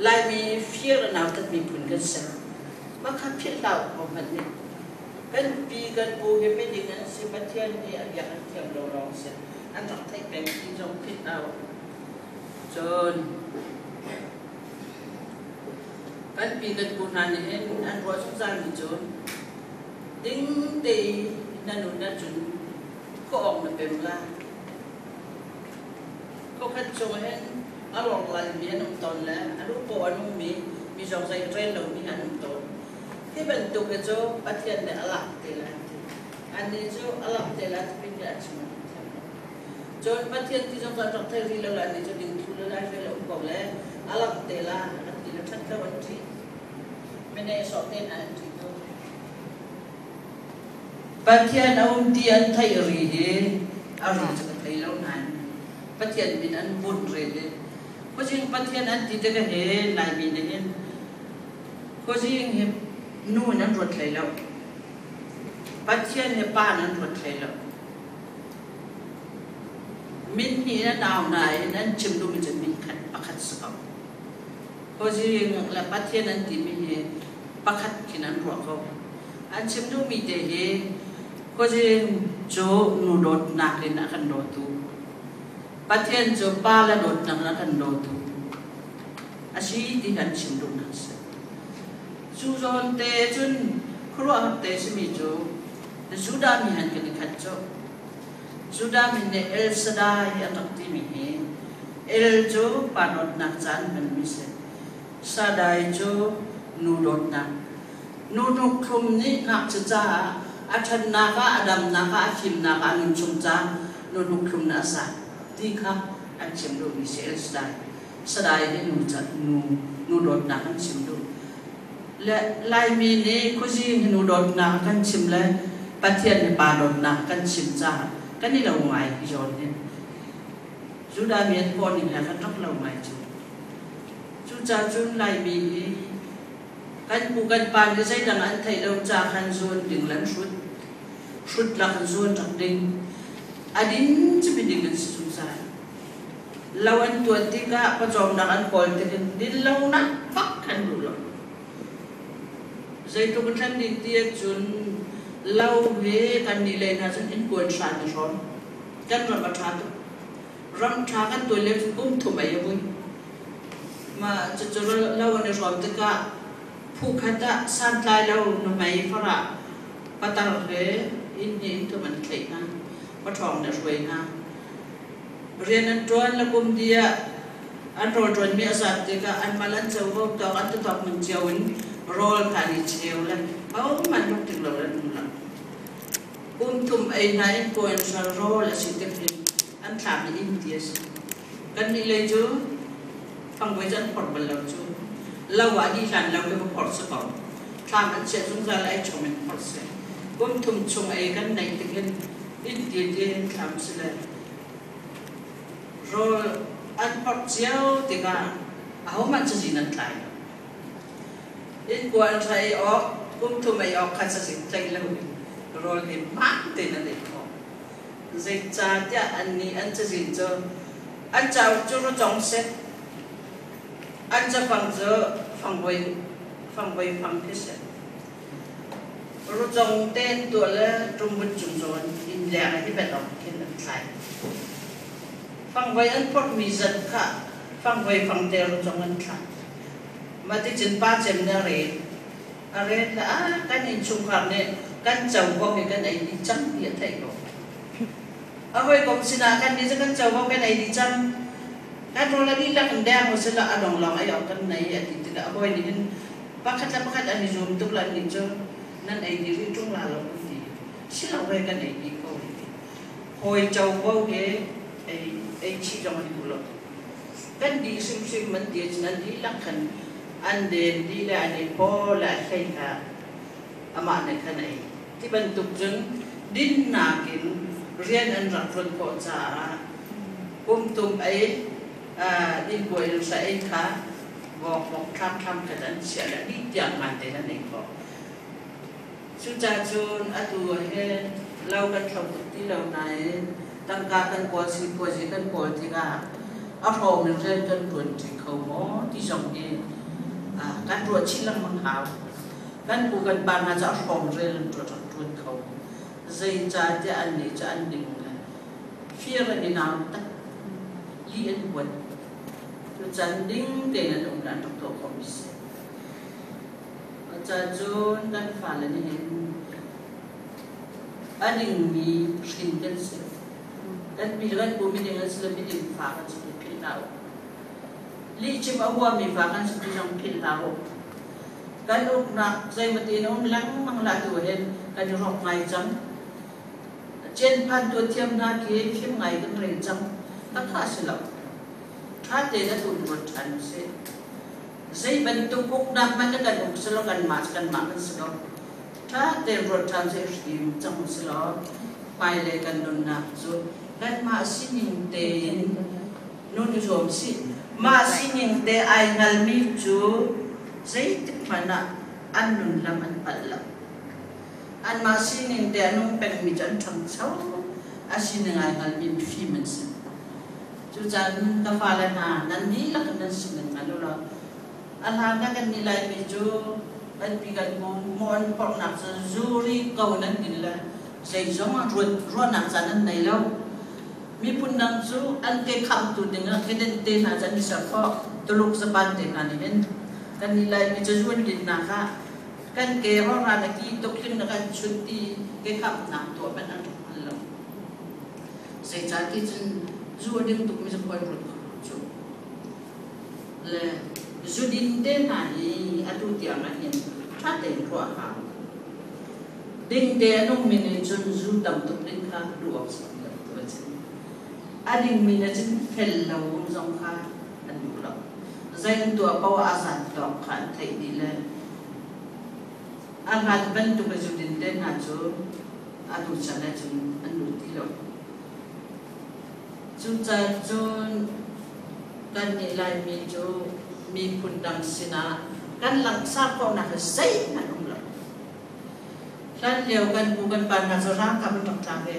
lại mi phía nào tất mi phun cái sẹo mà khát phía nào của mình đi cái pi cái bù cái bên đi cái sự phát triển thì anhอยากเที่ยวเราลองเสร็จอันต้องให้เป็นที่ตรงพิษเอาจนกันปีกันปูนันนี่อันรัวสงสารมีจนดิ้งตีนั่นนู่นนั่นจนก็ออกมาเป็นละก็คัดโจเห็นอารมณ์อะไรมีอันนุ่มตนแล้วอันรู้ปวดนุ่มมีสองใจเทรนเรามีอันนุ่มตนที่เป็นตัวกระโจปัจจัยเนี่ยอลักเตลันอันนี้โจอลักเตลันเป็นอย่างชิมันจนปัจจัยที่สองใจเทรนเราอันนี้จะดึงทุลได้เป็นเราอุปกรณ์แล้วอลักเตลันอันนี้เราทัดเข้าวันที่ไม่ได้สอบเต้นอันที่ตัวปัจจัยเอาที่อันไทยรีเฮอารีจะไทยเรานั้นปัจจัยเป็นอันบุญเรื่อยเพราะฉะนั้นปัจจัยอันที่จะเห็นนายมีเนี่ยเพราะฉะนั้นนู่นนั้นรถเลยแล้วปัจจัยเนี่ยป้านั้นรถเลยแล้วมินนี่นั้นดาวไหนนั้นชิมดูมันจะมินขัดประคัดสกปรกเพราะฉะนั้นและปัจจัยนั้นที่มีประคัดกินนั้นรัวเขาอันชิมดูมีเดียเพราะฉะนั้นโจนูโดดนักเลยนักกันโดดตูปัจจัยโจป้าและโดดนักกันโดดตูอาชีพที่กันชิมดูนักจูจอนเตจุนครัวหับเตสมิจูจูดามีหันกันขัดโจจูดามีเนเอลสดายอันตักที่มีเอลโจปานอดนักจันมันมิเซสดายโจนูดอดนักนูนุคลุมนี้นักจะจ้าอาชันนักอาดัมนักอาคิมนักอานุชมจ้านูนุคลุมนักสัตที่ข้าอันเชื่อมโยงมิเซลสดายเนี่ยนูจัดนูดอดนักอันเชื่อมโยงและลายมีนี้ก็จริงนูโดนนักกันชิมเลยปัจจัยในป่าโดนนักกันชิมจ้ากันนี่เราหมายพิจารณาจุดามีนคนนี่แหละกันรักเราหมายจุดจ้าจุดลายมีกันปูกันปานก็ใช้ดังอันไทยเราจ้ากันส่วนดึงหลังชุดหลังส่วนจักดึงอดีตจะเป็นดึงกันสุดใจเราอันตัวที่ก็ประจอมดังอันปล่อยแต่ดินเรานักฟักกันดูเราใจทุกท่านดีที่จุนเล่าเวกันนี่เลยนะฉันเห็นกวนชาติร้อนกันรำประทานรำชากันตัวเล็กกุ้มถุ่มไปยังบุญมาจะเล่าในรอบที่ก็ผู้ขัดสันทายเล่าหนุ่มไม่ฝรั่งปะตาเรอินนี่ตัวมันเล็กนะปะทองเนี่ยสวยนะเรียนอันตรวนละกุมเดียอันตรวนมีอาสาที่ก็อันมาลันเจ้าพวกตัวอันตัวตอกมันเจ้าวินโรลการดิเชลเลยเอามันลุกถึงเราแล้วนู่นละทุ่มไอ้ไหนควรจะโรลและสิ่งที่อันทำในอินเดียกันนี่เลยจูฟังไว้จันพอดบนเราจูเราว่าที่ฉันเราไปพอดสกอตทำอันเชื่อสงสารไอ้ชมมันพอดเสียทุ่มชงไอ้กันในที่กันอินเดียที่ทำสิเลยโรลอันพอดเจ้าที่ก็เอามันจะจีนันไทยอินกวนไทยออกทุ่มไอ้ออกคันสิใจเราโรลเห็นมากเต็นอะไรของใจจ่าจะอันนี้อันจะสินเจออันจะจุดจงเสร็จอันจะฟังเจอฟังไว้ที่เสร็จรู้จงเต้นตัวแล้วตรงบนจุดจนอินแรงที่เป็นออกขึ้นอันไทยฟังไว้อันพอดมีจัดค่ะฟังไว้ฟังเตะรู้จงอันไทยมาที่จินป้าเจมเนเรอะไรละกันอินชุมคำเนี่ยกันเจ้าบอกกันไอ้ดิจังเดียไทยบอกเอาไว้กบสินากันนี่จะกันเจ้าบอกกันไอ้ดิจังกันโรลนี่ละกันแดงหัวเสละอดองลองไอ้ออกกันไหนไอ้ดิจิละเอาไว้นี่กันปักขัดอันนี้จูมตุกละนี่จูนั่นไอ้ดิริจุงลาเราดีสิเราไว้กันไอ้ดิเขาหอยเจ้าบอกไอ้ชีจังมันกุลกันดีซิมมันดีฉะนั้นดีละกันอันเดินดีละอันนี้พอละใช่ค่ะอามาในขณะที่บรรทุกจนดินนากินเรียนอันรักรนโคจาตุ้มไอ้ดินกวยใส่ค่ะบอกทำกันนั้นเสียแล้วนี่อย่างมันแต่ละนี่ก็สุจาจูนอตัวเห็นเรากันทำที่เราไหนตั้งการตั้งกว่าสิกันกว่าที่ก็ ở phòng mình rơi cân ruột chỉ khẩu mó thì dòng đi các ruột chỉ lăng mang hào các cụ gần bàn là ở phòng rơi lên ruột khẩu dây cha cho anh để cho anh đừng phía là đi nào tắt liên quần rồi chân đinh để là đồng đàn tổ không biết cha John kan phải là như anh đừng bị sinh đến sự dan bilang bumi dengan selebih difakan seperti pilau. Li cip awam difakan seperti yang pilau. Kalau nak saya mati nong lang mangla tuhen kan rok ngai jam. Jen pan tu tiam na ki phim ngai kan reng jam. Tak hasilap. Hati dah tu buat tan se. Saya bentuk kuk nak mana kan ukselo kan mas kan makan selo. Hati buat tan se sim jam selo. Pai le kan don nak so. Dan masih ningte, nun jom si masih ningte ay ngalmi ju, saya mana anun laman pala, an masih ningte anung pengmijan changsau, asin ay ngalmi fimen si, jujan kafalan na nandi lakan sinen alula, alhaga kan nilai meju, an pigan mo mon por nak zuri kau nan nila, saya jangan ruan nak jalan nailau. Mi pun nang su an ke kham tu dengan keden te na jan sa kho tuluk sepan te kan ni kan nilai mi juan din na ka kan ke ro ra na ki to kin na kan chuti ke kham na to ban an lo se cha ki jin juan din tu mi sa khoi ro chu le ju din te na ni atu tiang na hin tha te ro ha ding te no mi ne jun ju dam tu din kha du ok ading mina jin fellow zong kha an du lo zain tu apa azan to khan thai di le an hat ban tu ka judin den ha chu adu chana chun an du ti lo chu cha chun kan ni lai mi chu mi phun dam sina kan lang sa ko na sai na dum lo kan leo kan bu kan pan na zo ra ka ban tok ta ve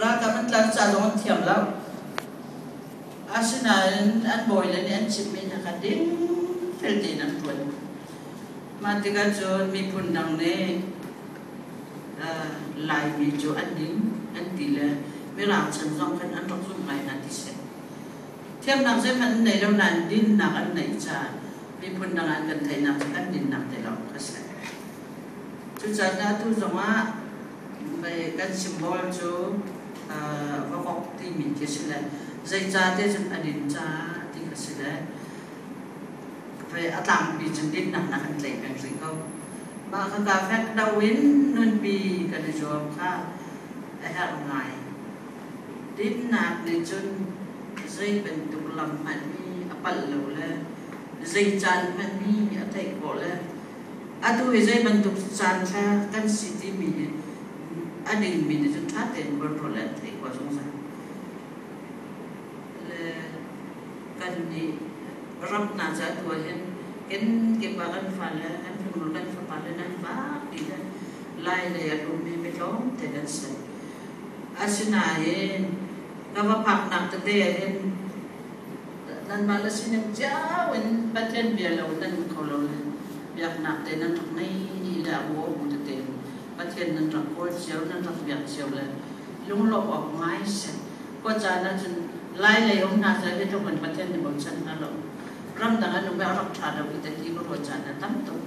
ra ka man tlang cha long thiam lao asina an boy le an chip min ha ding fel din an tuan ma ti ga jo mi phun dang ne lai mi jo an ding an ti le mi ra chen zong kan an tok zum mai na ti se thiam nang se man nei lo nan din na an nei cha mi phun dang an kan thai na kan din na te lo ka se chu cha na tu zong a về cái symbol cho và học thì mình chia sẻ dây cha thế chúng ta đến cha thì cái sự đấy về ở tạm bị chân đến nằm nằm lấy bằng gì không mà các cà phê đầu đến nên bị cái này rồi ha ai học ngày đến nạp để chân dây bên tục làm mạnh đi apal lâu lên dây chan mạnh đi ở thầy cổ lên tu về dây bên tục chan cha căn city mình anh em mình chúng ta tiền bớt rồi lên thấy quá giống sao là cần đi rập nát ra tuổi hen cái bà anh phải là anh phải muốn anh phải là anh phải đi lên lại là đúng mình lo thì đến sai asina hen các bạn học nặng từ đây hen nên mà là xin em cháu anh bắt chân bia lâu nên không lâu lên việc nặng thì nên trong này đi là bố một tiềnประเทศนั้นรักโคตรเชียวนั้นรักเบียดเชียวเลยลุงหลบออกไม้เสร็จก็จะนั้นจนไล่เลยองค์นาจะได้ทุกคนประเทศในบนชั้นนั่นหรอกรำดังนั้นหนูไม่เอารับชาดาวิตาที่ก็รู้จักนั้นตั้งตัว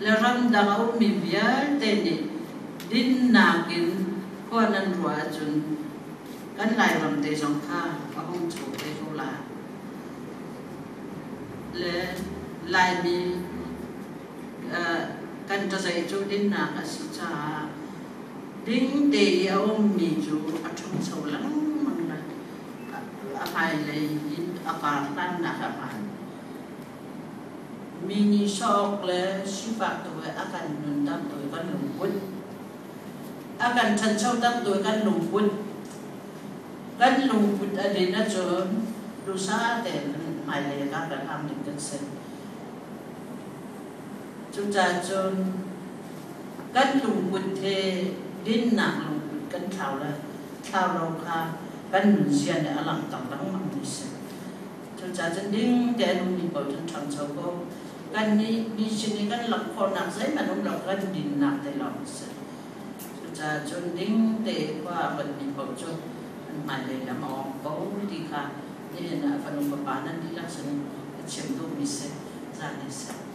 แล้วรำดังเอามีเบียร์เตนิดินนากินก็นั้นรัวจนกันไล่รำเตจงข้าเอาห้องโฉบเตโชลาและไล่มีkan ta sai chu din na ka si cha ding de yaw mi chu athum chau lang mang la a hai le in a ka tan na ka man mini sok le si fa to a kan nun dam to kan lung kun a kan chan chau dam to kan lung kun a de na chu lu sa te mai le ka ka am ni kan sen chúng ta chôn cắt lùng quỳnh thề đinh nặng lùng quỳnh cắt thảo là thảo lâu kha kan nun sian ne alang tang lang mang ni se chu cha chen ding te nu mi bo chen thang chau ko kan ni mi chin ni kan lak kho nak sai ma num lak kan din nak te long se chu cha chen ding te kwa ban mi bo chu an mai le la mo bo di kha ni na fa nu pa nan di lak chen chem do mi se za ne se